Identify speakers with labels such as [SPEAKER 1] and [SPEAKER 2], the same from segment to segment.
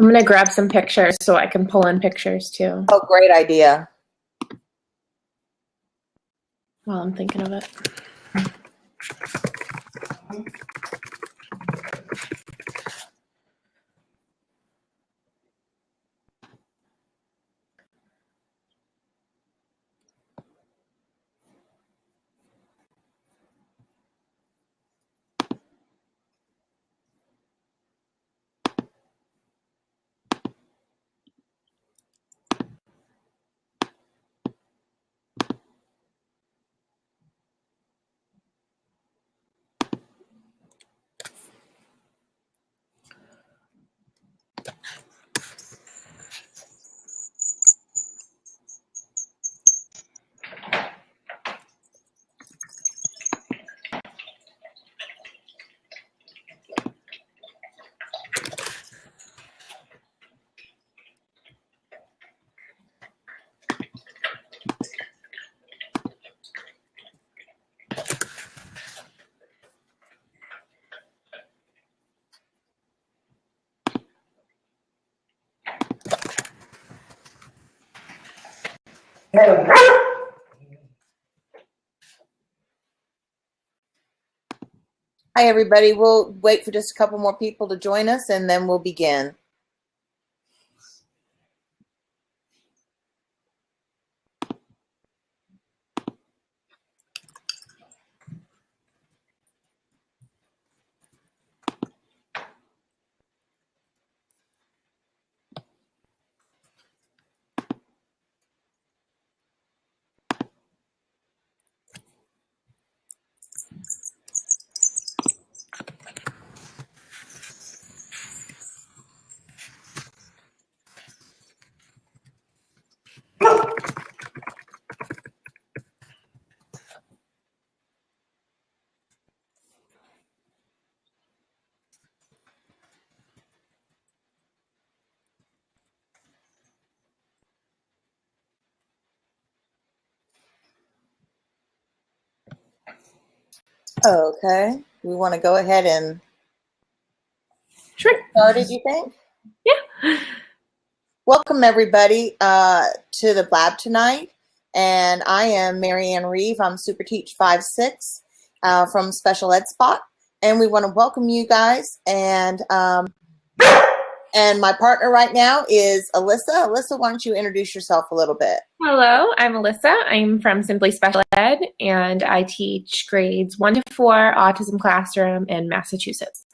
[SPEAKER 1] I'm going to grab some pictures so I can pull in pictures too.
[SPEAKER 2] Oh, great idea.
[SPEAKER 1] While I'm thinking of it.
[SPEAKER 2] Hi, everybody. We'll wait for just a couple more people to join us, and then we'll begin. Okay. We want to go ahead and
[SPEAKER 1] Sure.
[SPEAKER 2] start, did you think?
[SPEAKER 1] Yeah.
[SPEAKER 2] Welcome, everybody, to the BLAB tonight. And I am Mary Ann Reeve. I'm Super Teach 5-6 from Special Ed Spot. And we want to welcome you guys. And my partner right now is Alyssa. Alyssa, why don't you introduce yourself a little bit?
[SPEAKER 1] Hello, I'm Alyssa. I'm from Simply Special Ed, and I teach grades 1 to 4 autism classroom in Massachusetts.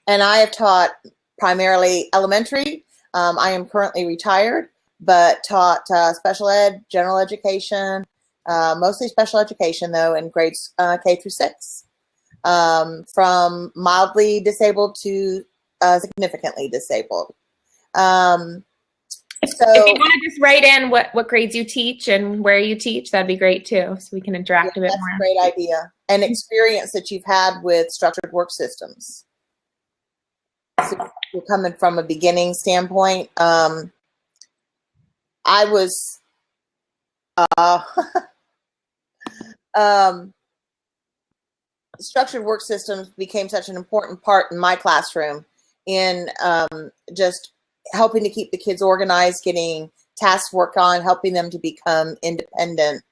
[SPEAKER 2] And I have taught primarily elementary. I am currently retired, but taught special ed, general education, mostly special education though, in grades K through 6, from mildly disabled to significantly disabled.
[SPEAKER 1] If you want to just write in what grades you teach and where you teach, that'd be great too, so we can interact a bit more.
[SPEAKER 2] That's a great idea. And experience that you've had with structured work systems. So you're coming from a beginning standpoint. I was structured work systems became such an important part in my classroom in just helping to keep the kids organized, getting tasks work on, helping them to become independent.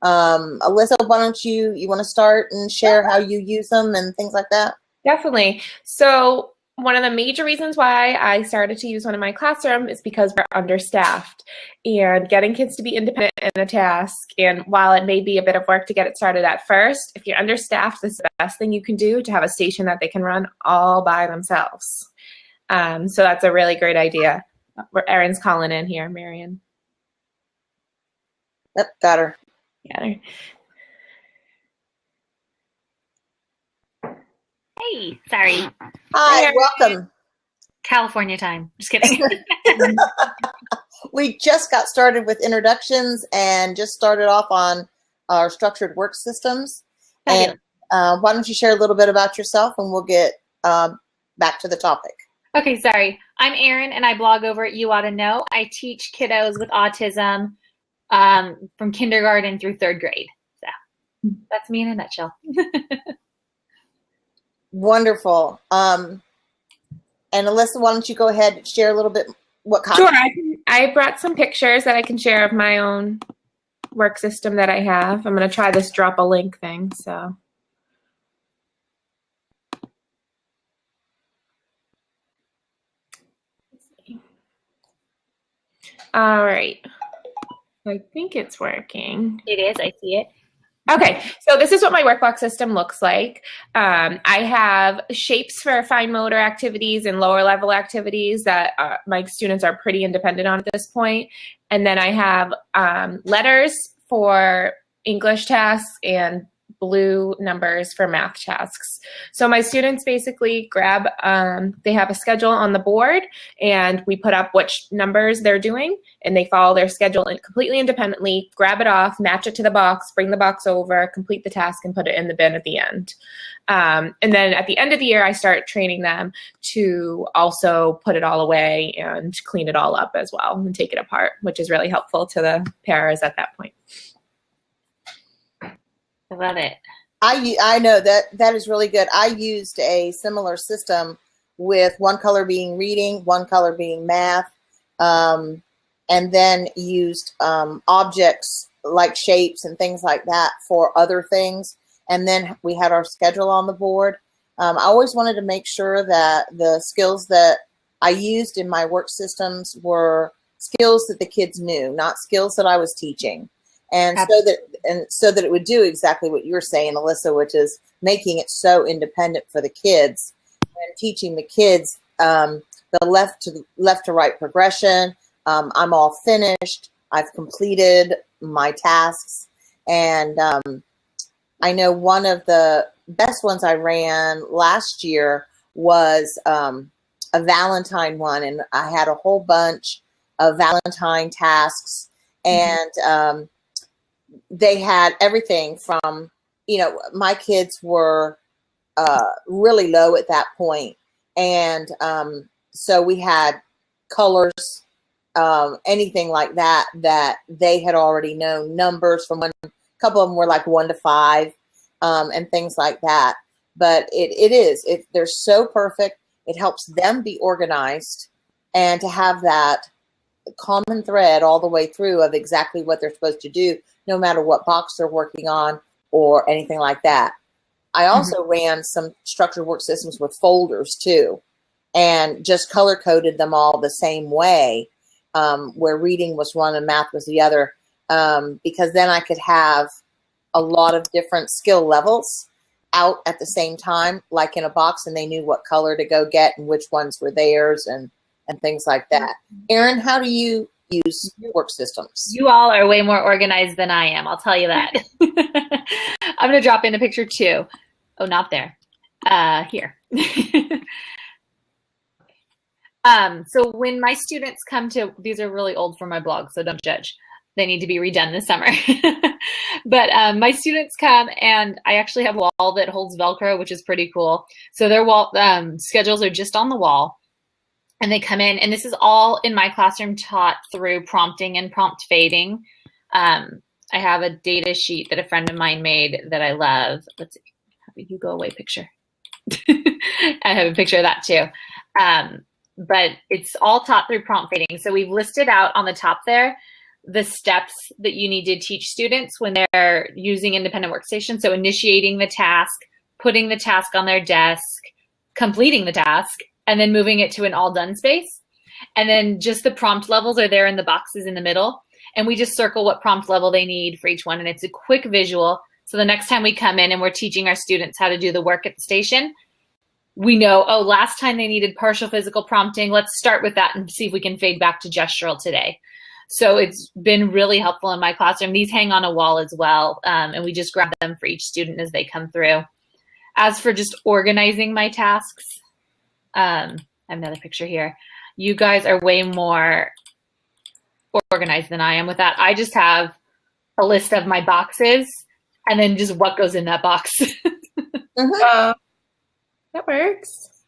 [SPEAKER 2] Alyssa, why don't you want to start and share how you use them and things like that?
[SPEAKER 1] Definitely. So one of the major reasons why I started to use one in my classroom is because we're understaffed, and getting kids to be independent in a task, and while it may be a bit of work to get it started at first, if you're understaffed, this is the best thing you can do to have a station that they can run all by themselves. So that's a really great idea. Erin's calling in here, Marion.
[SPEAKER 2] Yep, got her.
[SPEAKER 1] Got her.
[SPEAKER 3] Hey, sorry.
[SPEAKER 2] Hi, welcome.
[SPEAKER 3] California time. Just kidding.
[SPEAKER 2] We just got started with introductions and just started off on our structured work systems. And why don't you share a little bit about yourself, and we'll get back to the topic.
[SPEAKER 3] Okay, sorry. I'm Erin, and I blog over at You Ought to Know. I teach kiddos with autism from kindergarten through 3rd grade. So that's me in a nutshell.
[SPEAKER 2] Wonderful. And Alyssa, why don't you go ahead and share a little bit what kind?
[SPEAKER 1] Sure, I brought some pictures that I can share of my own work system that I have. I'm going to try this drop a link thing. So, all right. I think it's working.
[SPEAKER 3] It is. I see it.
[SPEAKER 1] Okay, so this is what my workbox system looks like. I have shapes for fine motor activities and lower level activities that my students are pretty independent on at this point. And then I have letters for English tasks and blue numbers for math tasks. So my students basically grab, they have a schedule on the board and we put up which numbers they're doing and they follow their schedule completely independently, grab it off, match it to the box, bring the box over, complete the task and put it in the bin at the end. And then at the end of the year, I start training them to also put it all away and clean it all up as well and take it apart, which is really helpful to the paras at that point.
[SPEAKER 3] I love it.
[SPEAKER 2] I know that is really good. I used a similar system with one color being reading, one color being math, and then used objects like shapes and things like that for other things. And then we had our schedule on the board. I always wanted to make sure that the skills that I used in my work systems were skills that the kids knew, not skills that I was teaching. And so that it would do exactly what you're saying, Alyssa, which is making it so independent for the kids and teaching the kids the left to right progression. I'm all finished. I've completed my tasks. And I know one of the best ones I ran last year was a Valentine one. And I had a whole bunch of Valentine tasks. And they had everything from, my kids were really low at that point. And so we had colors, anything like that they had already known, numbers from a couple of them were like 1 to 5 and things like that. But they're so perfect. It helps them be organized and to have that common thread all the way through of exactly what they're supposed to do, no matter what box they're working on or anything like that. I also ran some structured work systems with folders too, and just color coded them all the same way, where reading was one and math was the other, because then I could have a lot of different skill levels out at the same time, like in a box, and they knew what color to go get and which ones were theirs and things like that. Erin, how do you use work systems?
[SPEAKER 3] You all are way more organized than I am, I'll tell you that. I'm going to drop in a picture too. Oh, not there. Here. So when my students come to, these are really old for my blog, so don't judge. They need to be redone this summer. But my students come and I actually have a wall that holds Velcro, which is pretty cool. So their wall schedules are just on the wall. And they come in, and this is all in my classroom taught through prompting and prompt fading. I have a data sheet that a friend of mine made that I love. Let's see, you go away picture. I have a picture of that too. But it's all taught through prompt fading. So we've listed out on the top there the steps that you need to teach students when they're using independent workstation. So initiating the task, putting the task on their desk, completing the task, and then moving it to an all done space. And then just the prompt levels are there in the boxes in the middle. And we just circle what prompt level they need for each one. And it's a quick visual. So the next time we come in and we're teaching our students how to do the work at the station, we know, oh, last time they needed partial physical prompting. Let's start with that and see if we can fade back to gestural today. So it's been really helpful in my classroom. These hang on a wall as well. And we just grab them for each student as they come through. As for just organizing my tasks, I have another picture here. You guys are way more organized than I am with that. I just have a list of my boxes and then just what goes in that box.
[SPEAKER 1] That works.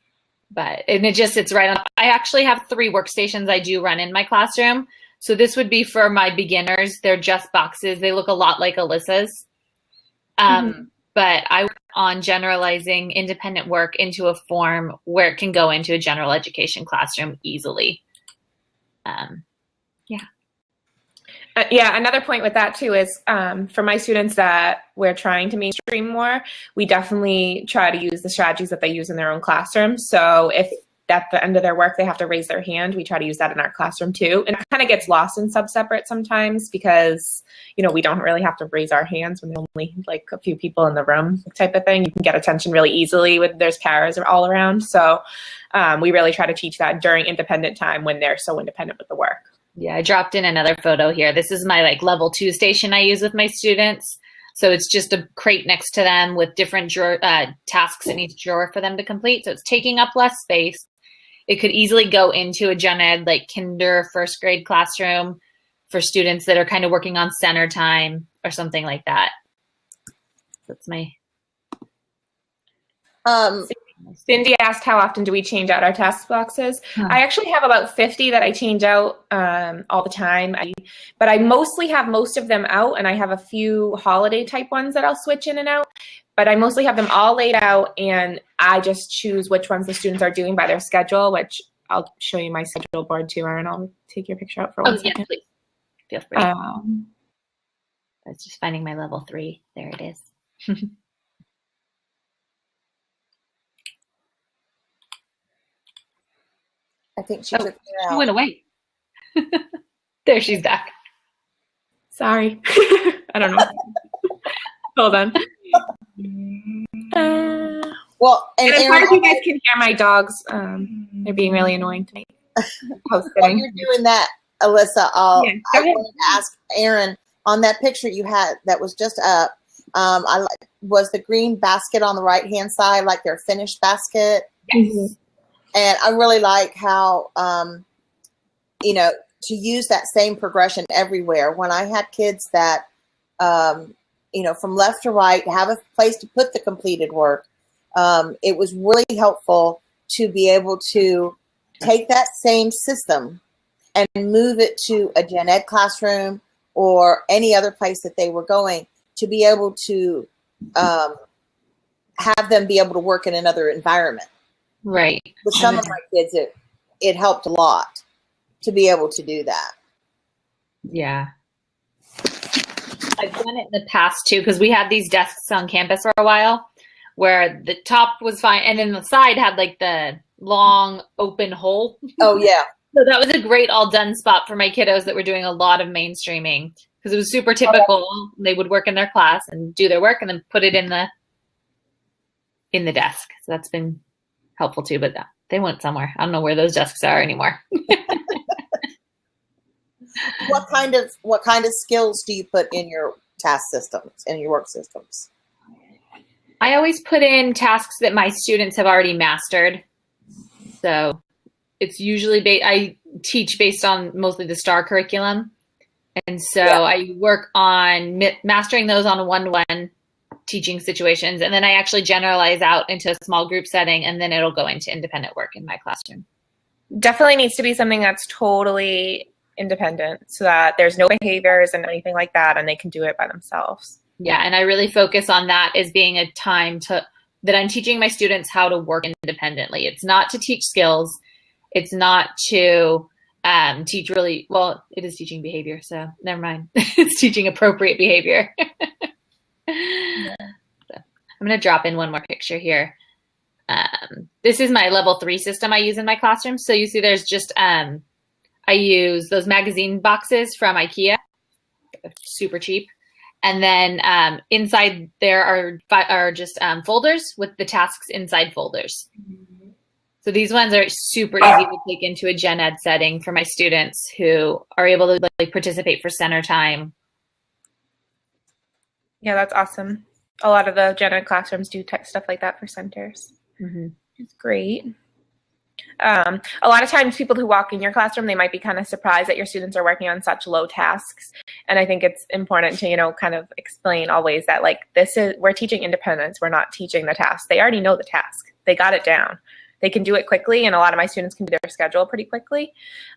[SPEAKER 3] But it's right on. I actually have 3 workstations I do run in my classroom. So this would be for my beginners. They're just boxes. They look a lot like Alyssa's. but I work on generalizing independent work into a form where it can go into a general education classroom easily. Yeah.
[SPEAKER 1] Yeah, another point with that too is for my students that we're trying to mainstream more, we definitely try to use the strategies that they use in their own classroom. So if at the end of their work they have to raise their hand, we try to use that in our classroom too. And it kind of gets lost in sub-separate sometimes because, you know, we don't really have to raise our hands when there's only like a few people in the room type of thing. You can get attention really easily when there's paras all around. So we really try to teach that during independent time when they're so independent with the work.
[SPEAKER 3] Yeah, I dropped in another photo here. This is my like level 2 station I use with my students. So it's just a crate next to them with different tasks in each drawer for them to complete. So it's taking up less space. It could easily go into a gen ed like kinder, first grade classroom for students that are kind of working on center time or something like that. That's my.
[SPEAKER 1] Cindy asked how often do we change out our task boxes. I actually have about 50 that I change out all the time, but I mostly have most of them out, and I have a few holiday type ones that I'll switch in and out, but I mostly have them all laid out, and I just choose which ones the students are doing by their schedule, which I'll show you my schedule board too, Erin. I'll take your picture out for 1 second.
[SPEAKER 3] Yeah, please. Feel free. I was just finding my level 3. There it is.
[SPEAKER 2] I think she took it out.
[SPEAKER 3] She went away. There, she's back.
[SPEAKER 1] Sorry. I don't know. Hold on.
[SPEAKER 2] Well, and
[SPEAKER 1] as
[SPEAKER 2] Erin,
[SPEAKER 1] far as you guys can hear my dogs, they're being really annoying tonight.
[SPEAKER 2] while you're doing that, Alyssa, I wanted to ask Erin, on that picture you had that was just up, was the green basket on the right-hand side like their finished basket?
[SPEAKER 1] Yes.
[SPEAKER 2] And I really like how, you know, to use that same progression everywhere. When I had kids that, you know, from left to right, have a place to put the completed work, it was really helpful to be able to take that same system and move it to a gen ed classroom or any other place that they were going, to be able to have them be able to work in another environment.
[SPEAKER 3] Right.
[SPEAKER 2] With some of my kids, it helped a lot to be able to do that.
[SPEAKER 3] Yeah. I've done it in the past too, because we had these desks on campus for a while where the top was fine and then the side had like the long open hole.
[SPEAKER 2] Oh, yeah.
[SPEAKER 3] So that was a great all done spot for my kiddos that were doing a lot of mainstreaming, because it was super typical. Oh. They would work in their class and do their work and then put it in the desk. So that's been helpful too, but they went somewhere. I don't know where those desks are anymore.
[SPEAKER 2] What kind of skills do you put in your task systems, in your work systems?
[SPEAKER 3] I always put in tasks that my students have already mastered. So it's usually I teach based on mostly the STAR curriculum. And so I work on mastering those on a one-to-one teaching situations, and then I actually generalize out into a small group setting, and then it'll go into independent work in my classroom.
[SPEAKER 1] Definitely needs to be something that's totally independent, so that there's no behaviors and anything like that, and they can do it by themselves.
[SPEAKER 3] Yeah, and I really focus on that as being a time that I'm teaching my students how to work independently. It's not to teach skills. It's not to teach really, well, it is teaching behavior, so never mind. It's teaching appropriate behavior. Yeah. So I'm going to drop in one more picture here. This is my level 3 system I use in my classroom. So you see there's just, I use those magazine boxes from IKEA, super cheap. And then inside there are just folders with the tasks inside folders. So these ones are super easy to take into a gen ed setting for my students who are able to like participate for center time.
[SPEAKER 1] Yeah, that's awesome. A lot of the gen ed classrooms do stuff like that for centers.
[SPEAKER 3] Mm-hmm.
[SPEAKER 1] It's great. A lot of times people who walk in your classroom, they might be kind of surprised that your students are working on such low tasks. And I think it's important to, you know, kind of explain always that like we're teaching independence. We're not teaching the task. They already know the task. They got it down. They can do it quickly, and a lot of my students can do their schedule pretty quickly.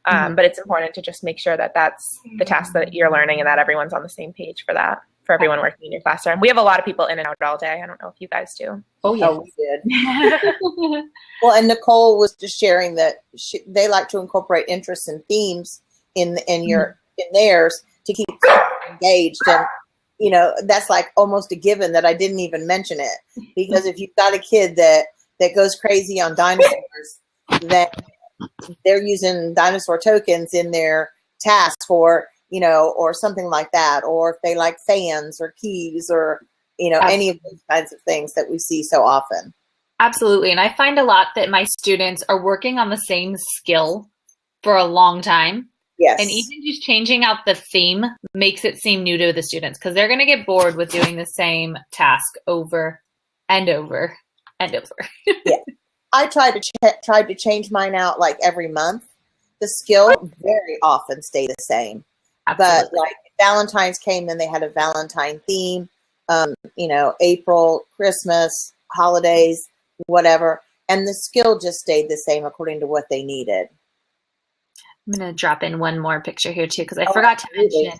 [SPEAKER 1] But it's important to just make sure that that's the task that you're learning and that everyone's on the same page for that. for everyone working in your classroom. We have a lot of people in and out all day. I don't know if you guys do.
[SPEAKER 3] Oh, yeah.
[SPEAKER 2] Oh, we did. Well, and Nicole was just sharing that they like to incorporate interests and themes in theirs to keep engaged. And, you know, that's like almost a given that I didn't even mention it. Because if you've got a kid that goes crazy on dinosaurs, then they're using dinosaur tokens in their task, or, you know, or something like that. Or if they like fans or keys or, you know, any of those kinds of things that we see so often.
[SPEAKER 3] Absolutely. And I find a lot that my students are working on the same skill for a long time.
[SPEAKER 2] Yes.
[SPEAKER 3] And even just changing out the theme makes it seem new to the students, because they're going to get bored with doing the same task over and over and over.
[SPEAKER 2] Yeah. I tried to change mine out like every month. The skill very often stay the same. Absolutely. But like Valentine's came, then they had a Valentine theme, you know, April, Christmas, holidays, whatever. And the skill just stayed the same according to what they needed.
[SPEAKER 3] I'm going to drop in one more picture here too, because I forgot to mention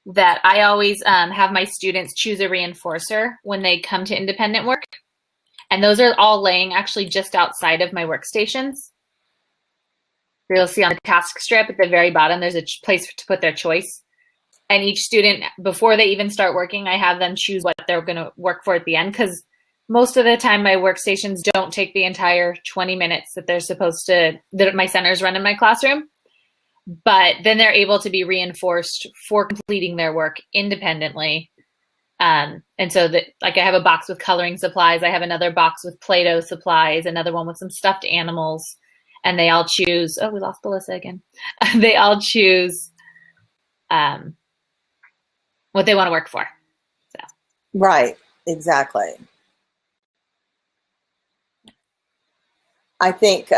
[SPEAKER 3] that I always have my students choose a reinforcer when they come to independent work. And those are all laying actually just outside of my workstations. You'll see on the task strip at the very bottom, there's a place to put their choice. And each student, before they even start working, I have them choose what they're going to work for at the end, because most of the time my workstations don't take the entire 20 minutes that they're supposed to, that my centers run in my classroom. But then they're able to be reinforced for completing their work independently. And so that, like, I have a box with coloring supplies. I have another box with Play-Doh supplies, another one with some stuffed animals. And they all choose, oh, we lost Melissa again. They all choose what they want to work for. So.
[SPEAKER 2] Right, exactly. I think,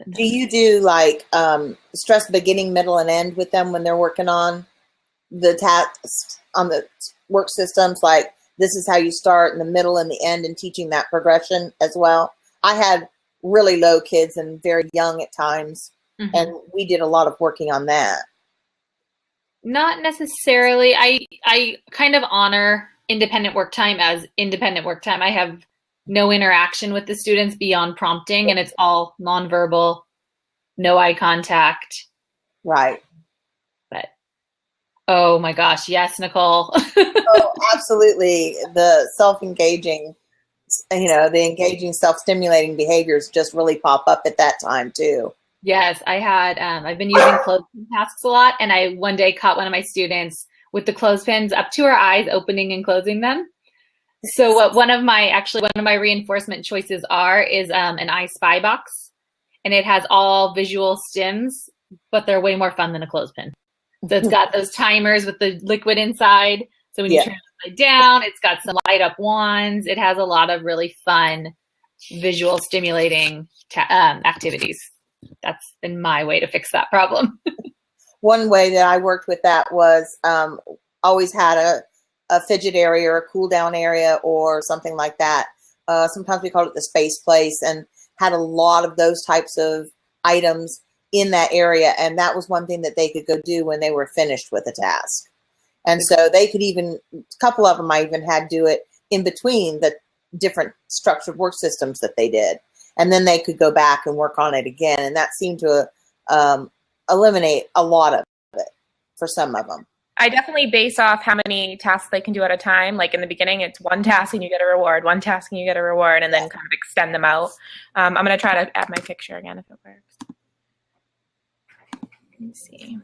[SPEAKER 2] do you do like stress beginning, middle, and end with them when they're working on the tasks on the work systems? Like, this is how you start in the middle and the end, and teaching that progression as well. I had really low kids and very young at times, and we did a lot of working on that.
[SPEAKER 3] Not necessarily. I kind of honor independent work time as independent work time. I have no interaction with the students beyond prompting, and it's all nonverbal, no eye contact.
[SPEAKER 2] Right.
[SPEAKER 3] But, oh my gosh, yes, Nicole.
[SPEAKER 2] Oh, absolutely. The self-engaging, you know, the engaging self-stimulating behaviors just really pop up at that time too.
[SPEAKER 3] Yes, I had, I've been using clothespin tasks a lot, and I one day caught one of my students with the clothespins up to her eyes, opening and closing them. So what one of my reinforcement choices is an I Spy box, and it has all visual stims, but they're way more fun than a clothespin. So it's got those timers with the liquid inside. So when you turn it upside down, it's got some light up wands. It has a lot of really fun visual stimulating activities. That's been my way to fix that problem.
[SPEAKER 2] One way that I worked with that was always had a fidget area or a cool down area or something like that. Sometimes we called it the space place, and had a lot of those types of items in that area. And that was one thing that they could go do when they were finished with a task. And so they could even, a couple of them I even had do it in between the different structured work systems that they did. And then they could go back and work on it again. And that seemed to eliminate a lot of it for some of them.
[SPEAKER 1] I definitely base off how many tasks they can do at a time. Like in the beginning, it's one task and you get a reward, one task and you get a reward, and then kind of extend them out. I'm going to try to add my picture again if it works. Let me see.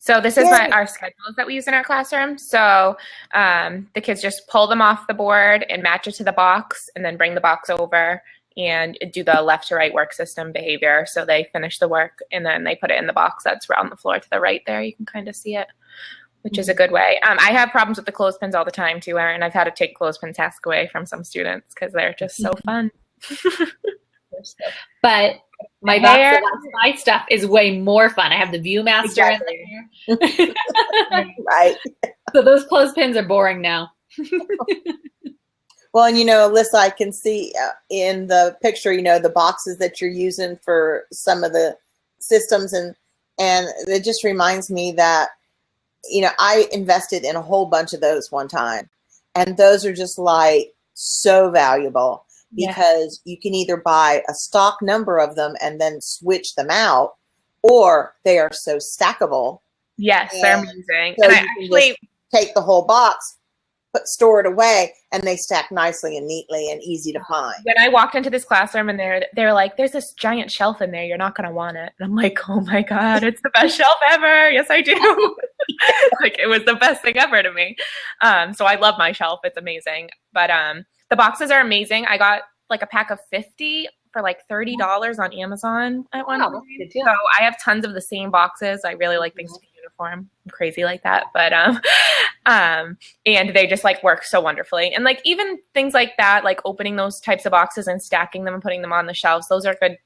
[SPEAKER 1] So this is our schedules that we use in our classroom. So the kids just pull them off the board and match it to the box, and then bring the box over and do the left to right work system behavior. So they finish the work and then they put it in the box that's on the floor to the right there. You can kind of see it, which is a good way. I have problems with the clothespins all the time too, Erin. I've had to take clothespin tasks away from some students because they're just so fun.
[SPEAKER 3] But my box of my stuff is way more fun. I have the Viewmaster in there.
[SPEAKER 2] Right.
[SPEAKER 3] So those clothespins are boring now.
[SPEAKER 2] Well, and you know, Alyssa, I can see in the picture, you know, the boxes that you're using for some of the systems, and And it just reminds me that, you know, I invested in a whole bunch of those one time. And those are just like so valuable because you can either buy a stock number of them and then switch them out, or they are so stackable.
[SPEAKER 1] Yes, they're amazing.
[SPEAKER 2] So
[SPEAKER 1] and I
[SPEAKER 2] you can
[SPEAKER 1] actually
[SPEAKER 2] just take the whole box, store it away, and they stack nicely and neatly and easy to find.
[SPEAKER 1] when I walked into this classroom and they're like, there's this giant shelf in there, you're not gonna want it. And I'm like, oh my God, it's the best shelf ever. Yes, I do. Like, it was the best thing ever to me. So I love my shelf. It's amazing. But the boxes are amazing. I got like a pack of 50 for like $30 on Amazon at one point. So I have tons of the same boxes. I really like things to be uniform. I'm crazy like that. But and they just like work so wonderfully. And like even things like that, like opening those types of boxes and stacking them and putting them on the shelves, those are good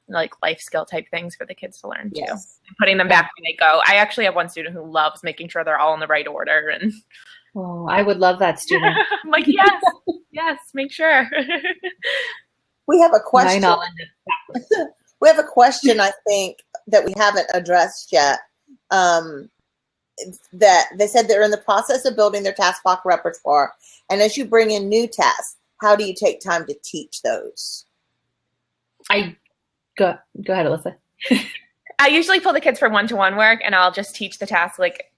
[SPEAKER 1] like life skill type things for the kids to learn too.
[SPEAKER 2] Yes.
[SPEAKER 1] And putting them back when they go. I actually have one student who loves making sure they're all in the right order. And
[SPEAKER 3] oh, I would love that student.
[SPEAKER 1] I'm like, yes, yes, make sure.
[SPEAKER 2] We have a question. We have a question, I think, that we haven't addressed yet. That they said they're in the process of building their task block repertoire. And as you bring in new tasks, how do you take time to teach those?
[SPEAKER 3] Go ahead, Alyssa.
[SPEAKER 1] I usually pull the kids for one-to-one work, and I'll just teach the task like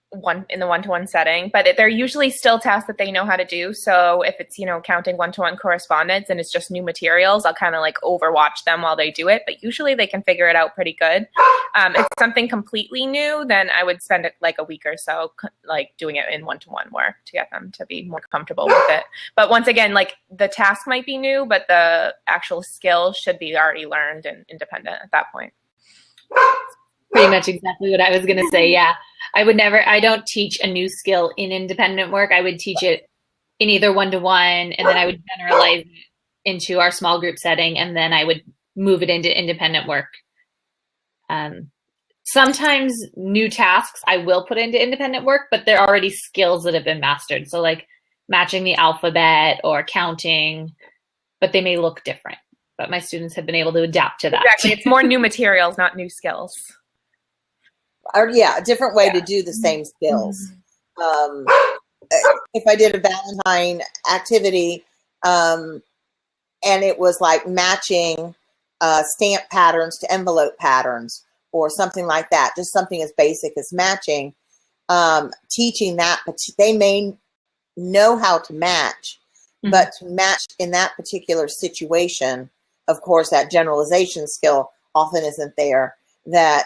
[SPEAKER 1] in the one-to-one setting, but they're usually still tasks that they know how to do. So if it's, you know, counting one-to-one correspondence and it's just new materials, I'll kind of like overwatch them while they do it, but usually they can figure it out pretty good. If it's something completely new, then I would spend like a week or so like doing it in one-to-one work to get them to be more comfortable with it. But once again, like the task might be new, but the actual skill should be already learned and independent at that point.
[SPEAKER 3] Pretty much exactly what I was going to say. Yeah. I don't teach a new skill in independent work. I would teach it in either one-to-one, and then I would generalize it into our small group setting, and then I would move it into independent work. Sometimes new tasks I will put into independent work, but they're already skills that have been mastered. So like matching the alphabet or counting, but they may look different. But my students have been able to adapt to that.
[SPEAKER 1] Exactly. It's more new materials, not new skills.
[SPEAKER 2] Or yeah, a different way to do the same skills. If I did a Valentine activity and it was like matching stamp patterns to envelope patterns or something like that, just something as basic as matching, teaching that, but they may know how to match, but to match in that particular situation, of course, that generalization skill often isn't there. That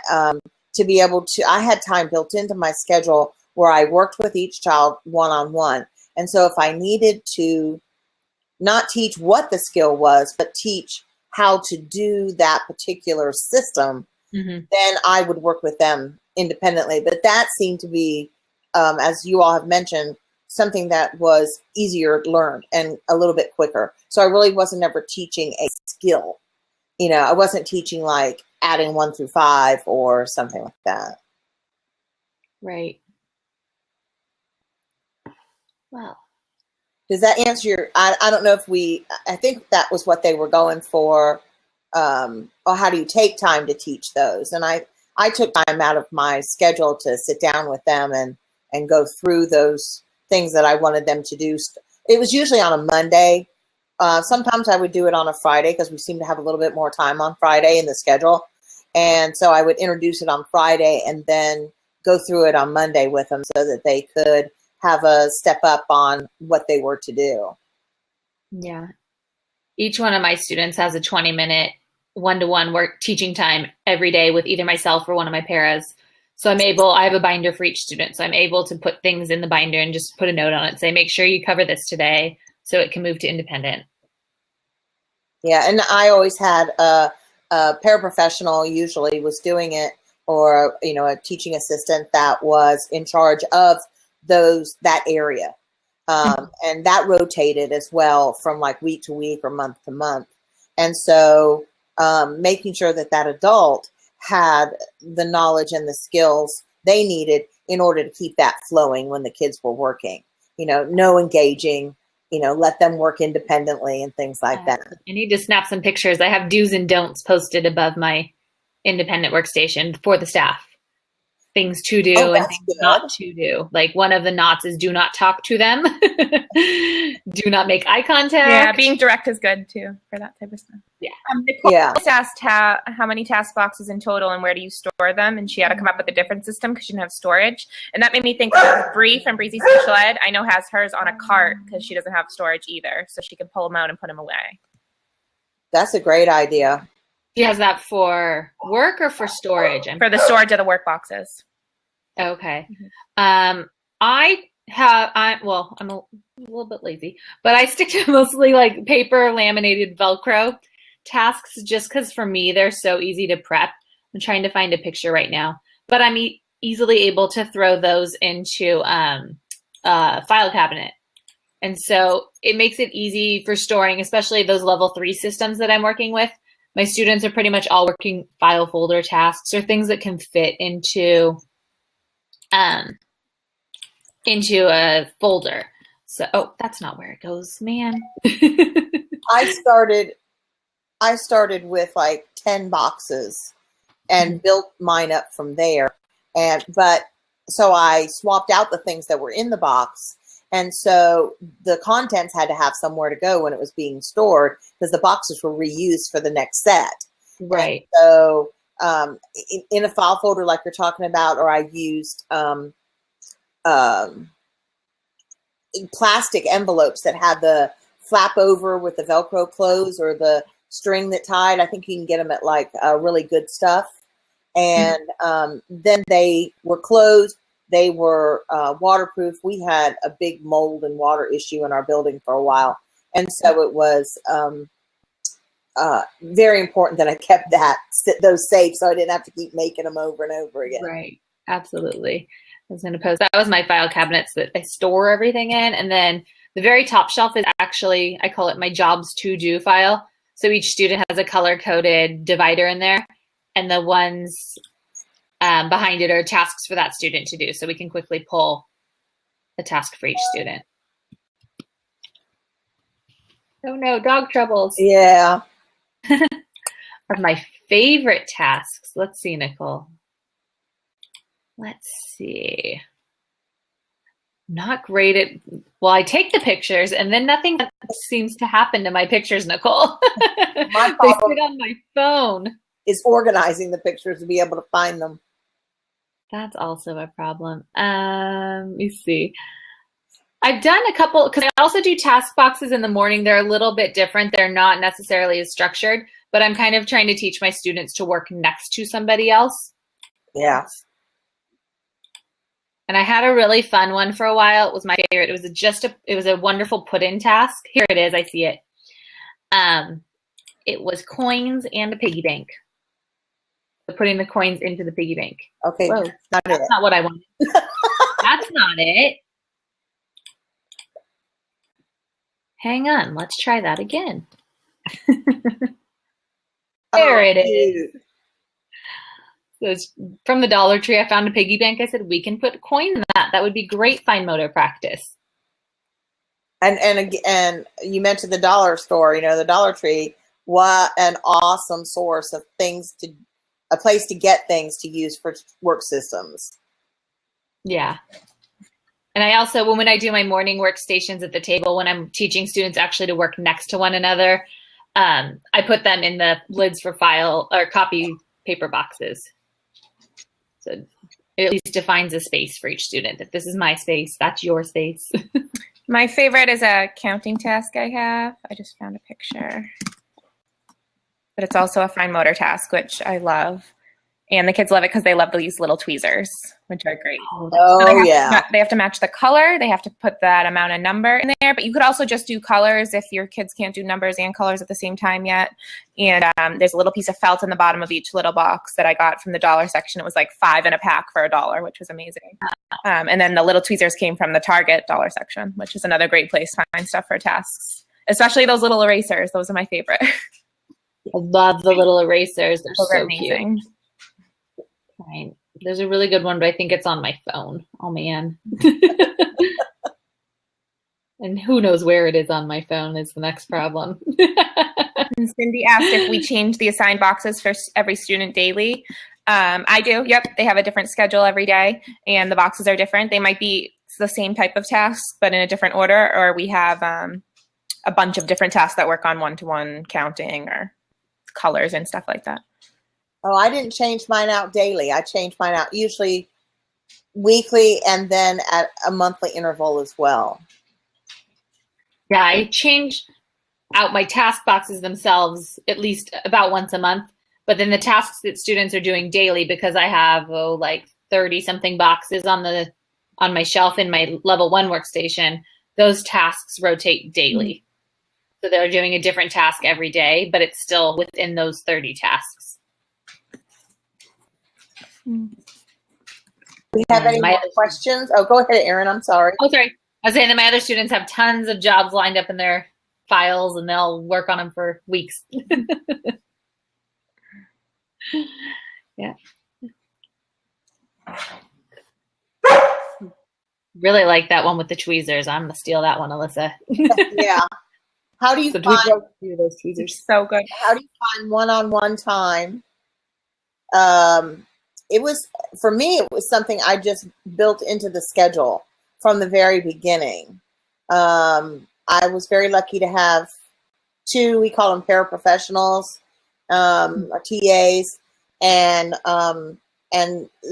[SPEAKER 2] to be able to, I had time built into my schedule where I worked with each child one-on-one. And so if I needed to not teach what the skill was, but teach how to do that particular system, then I would work with them independently. But that seemed to be, as you all have mentioned, something that was easier learned and a little bit quicker. So I really wasn't ever teaching a skill. You know, I wasn't teaching like adding 1 through 5 or something like that.
[SPEAKER 3] Right. Wow.
[SPEAKER 2] Does that answer your, I don't know if I think that was what they were going for. Or how do you take time to teach those? And I took time out of my schedule to sit down with them and go through those things that I wanted them to do. It was usually on a Monday. Sometimes I would do it on a Friday because we seem to have a little bit more time on Friday in the schedule. And so I would introduce it on Friday and then go through it on Monday with them so that they could have a step up on what they were to do. Yeah.
[SPEAKER 3] Each one of my students has a 20-minute one-to-one work teaching time every day with either myself or one of my paras. So I have a binder for each student. So I'm able to put things in the binder and just put a note on it, say, make sure you cover this today so it can move to independent.
[SPEAKER 2] Yeah, and I always had a paraprofessional usually was doing it, or a teaching assistant that was in charge of that area. And that rotated as well from like week to week or month to month. And so making sure that adult had the knowledge and the skills they needed in order to keep that flowing when the kids were working, no engaging, let them work independently and things like that.
[SPEAKER 3] I need to snap some pictures. I have do's and don'ts posted above my independent workstation for the staff. things to do
[SPEAKER 2] Oh,
[SPEAKER 3] and
[SPEAKER 2] that's
[SPEAKER 3] things
[SPEAKER 2] good.
[SPEAKER 3] not to do. Like one of the nots is do not talk to them. Do not make eye contact.
[SPEAKER 1] Yeah, being direct is good too for that type of stuff.
[SPEAKER 3] Yeah.
[SPEAKER 1] Nicole
[SPEAKER 2] Yeah.
[SPEAKER 1] just asked how many task boxes in total and where do you store them, and she had to come up with a different system because she didn't have storage. And that made me think of Bree from Breezy Special Ed. I know has hers on a cart because she doesn't have storage either, so she can pull them out and put them away.
[SPEAKER 2] That's a great idea.
[SPEAKER 3] She has that for work or for storage?
[SPEAKER 1] For the storage of the work boxes.
[SPEAKER 3] Okay. I'm a little bit lazy, but I stick to mostly like paper laminated Velcro tasks just because for me, they're so easy to prep. I'm trying to find a picture right now, but I'm easily able to throw those into a file cabinet. And so it makes it easy for storing, especially those level 3 systems that I'm working with. My students are pretty much all working file folder tasks or things that can fit into a folder. So, oh, that's not where it goes, man.
[SPEAKER 2] I started with like 10 boxes and built mine up from there. So I swapped out the things that were in the box. And so the contents had to have somewhere to go when it was being stored because the boxes were reused for the next set.
[SPEAKER 3] Right.
[SPEAKER 2] And so in a file folder like you're talking about, or I used plastic envelopes that had the flap over with the Velcro close or the string that tied. I think you can get them at like really good stuff. And then they were closed. They were waterproof. We had a big mold and water issue in our building for a while. And so it was very important that I kept those safe so I didn't have to keep making them over and over again.
[SPEAKER 3] Right. Absolutely. I was going to post, that was my file cabinets that I store everything in. And then the very top shelf is actually, I call it my jobs to do file. So each student has a color coded divider in there. And the ones behind it are tasks for that student to do. So we can quickly pull a task for each student. Oh no, dog troubles.
[SPEAKER 2] Yeah.
[SPEAKER 3] Are my favorite tasks. Let's see, Nicole. Let's see. Not great at, well, I take the pictures and then nothing seems to happen to my pictures, Nicole. They sit on my phone.
[SPEAKER 2] Is organizing the pictures to be able to find them.
[SPEAKER 3] That's also a problem. Let me see. I've done a couple, because I also do task boxes in the morning. They're a little bit different. They're not necessarily as structured, but I'm kind of trying to teach my students to work next to somebody else.
[SPEAKER 2] Yeah.
[SPEAKER 3] And I had a really fun one for a while. It was my favorite. It was a wonderful put-in task. Here it is. I see it. It was coins and a piggy bank. So putting the coins into the piggy bank.
[SPEAKER 2] Okay.
[SPEAKER 3] Whoa, that's not what I wanted. That's not it. Hang on. Let's try that again. There it is. So it's from the Dollar Tree. I found a piggy bank. I said, we can put coins in that. That would be great fine motor practice.
[SPEAKER 2] And you mentioned the dollar store, the Dollar Tree. What an awesome source of a place to get things to use for work systems.
[SPEAKER 3] Yeah. And I also, when I do my morning workstations at the table, when I'm teaching students actually to work next to one another, I put them in the lids for file or copy paper boxes. So it at least defines a space for each student, that this is my space, that's your space.
[SPEAKER 1] My favorite is a counting task I have. I just found a picture. But it's also a fine motor task, which I love. And the kids love it because they love these little tweezers, which are great.
[SPEAKER 2] Oh, yeah.
[SPEAKER 1] They have to match the color. They have to put that amount of number in there. But you could also just do colors if your kids can't do numbers and colors at the same time yet. And there's a little piece of felt in the bottom of each little box that I got from the dollar section. It was like 5 in a pack for $1, which was amazing. And then the little tweezers came from the Target dollar section, which is another great place to find stuff for tasks, especially those little erasers. Those are my favorite.
[SPEAKER 3] I love the little erasers. They're
[SPEAKER 1] so
[SPEAKER 3] amazing. Cute. Right. There's a really good one, but I think it's on my phone. Oh, man. And who knows where it is on my phone is the next problem.
[SPEAKER 1] And Cindy asked if we change the assigned boxes for every student daily. I do. Yep. They have a different schedule every day, and the boxes are different. They might be the same type of tasks, but in a different order, or we have a bunch of different tasks that work on one-to-one counting or colors and stuff like that.
[SPEAKER 2] Oh, I didn't change mine out daily. I changed mine out usually weekly and then at a monthly interval as well.
[SPEAKER 3] Yeah, I change out my task boxes themselves at least about once a month, but then the tasks that students are doing daily, because I have like 30 something boxes on my shelf in my level 1 workstation, those tasks rotate daily. So they're doing a different task every day, but it's still within those 30 tasks.
[SPEAKER 2] Do we have any more questions? Oh, go ahead, Erin. I'm sorry.
[SPEAKER 3] Oh, sorry. I was saying that my other students have tons of jobs lined up in their files, and they'll work on them for weeks. Yeah. Really like that one with the tweezers. I'm gonna steal that one, Alyssa.
[SPEAKER 2] Yeah. How do you find
[SPEAKER 3] those tweezers?
[SPEAKER 1] So good.
[SPEAKER 2] How do you find one-on-one time? It was, for me, it was something I just built into the schedule from the very beginning. I was very lucky to have 2, we call them paraprofessionals, or TAs, and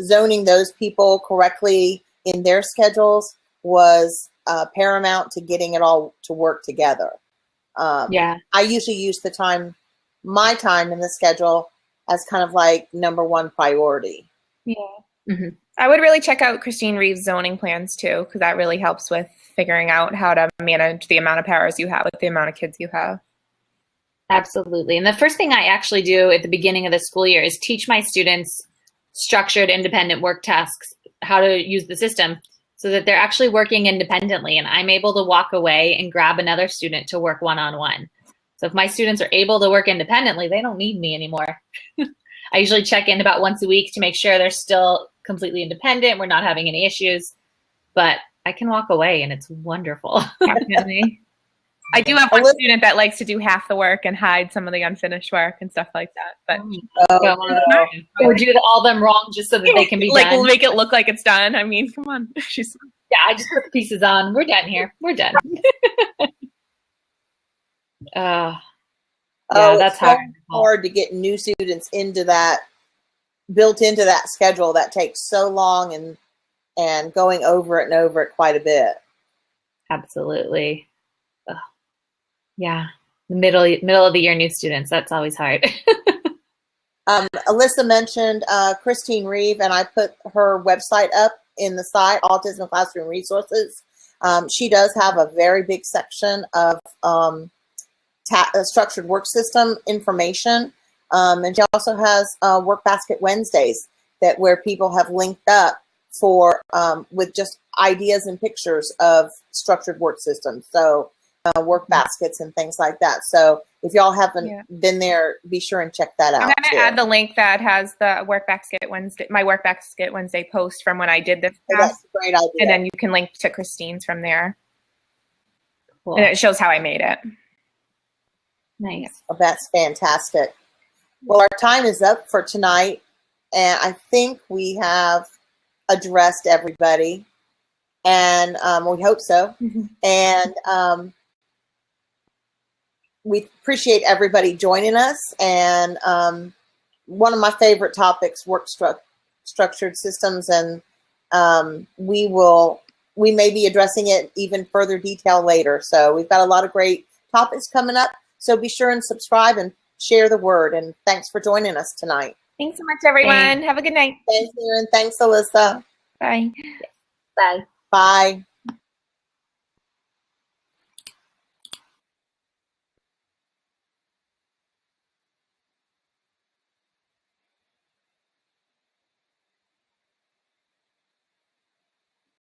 [SPEAKER 2] zoning those people correctly in their schedules was paramount to getting it all to work together.
[SPEAKER 3] Yeah.
[SPEAKER 2] I usually use my time in the schedule as kind of like #1 priority.
[SPEAKER 1] Yeah. Mm-hmm. I would really check out Christine Reeves' zoning plans too, because that really helps with figuring out how to manage the amount of powers you have with the amount of kids you have.
[SPEAKER 3] Absolutely. And the first thing I actually do at the beginning of the school year is teach my students structured independent work tasks, how to use the system so that they're actually working independently, and I'm able to walk away and grab another student to work one-on-one. So if my students are able to work independently, they don't need me anymore. I usually check in about once a week to make sure they're still completely independent, we're not having any issues, but I can walk away and it's wonderful.
[SPEAKER 1] Definitely. I do have one student that likes to do half the work and hide some of the unfinished work and stuff like that. But
[SPEAKER 3] or do all them wrong just so that they can be
[SPEAKER 1] like
[SPEAKER 3] done.
[SPEAKER 1] Make it look like it's done. I mean, come on.
[SPEAKER 3] Yeah, I just put the pieces on. We're done here. We're done. Yeah, that's
[SPEAKER 2] hard to get new students into that, built into that schedule that takes so long and going over it and over it quite a bit.
[SPEAKER 3] Absolutely. Yeah, the middle of the year new students, that's always hard.
[SPEAKER 2] Alyssa mentioned Christine Reeve, and I put her website up in the site, Autism Classroom Resources. She does have a very big section of structured work system information, and she also has Work Basket Wednesdays where people have linked up for with just ideas and pictures of structured work systems. So work baskets and things like that. So if y'all haven't been there, be sure and check that out.
[SPEAKER 1] I'm going to add the link that has the Work Basket Wednesday, my Work Basket Wednesday post from when I did this.
[SPEAKER 2] That's a great idea.
[SPEAKER 1] And then you can link to Christine's from there.
[SPEAKER 3] Cool.
[SPEAKER 1] And it shows how I made it.
[SPEAKER 3] Nice.
[SPEAKER 2] Oh, that's fantastic. Well, our time is up for tonight, and I think we have addressed everybody, and we hope so. Mm-hmm. And we appreciate everybody joining us. And one of my favorite topics, structured systems, and we may be addressing it even further detail later. So we've got a lot of great topics coming up. So be sure and subscribe and share the word. And thanks for joining us tonight.
[SPEAKER 1] Thanks so much, everyone. Thanks. Have a good night.
[SPEAKER 2] Thanks, Erin. Thanks, Alyssa.
[SPEAKER 1] Bye.
[SPEAKER 3] Bye.
[SPEAKER 2] Bye.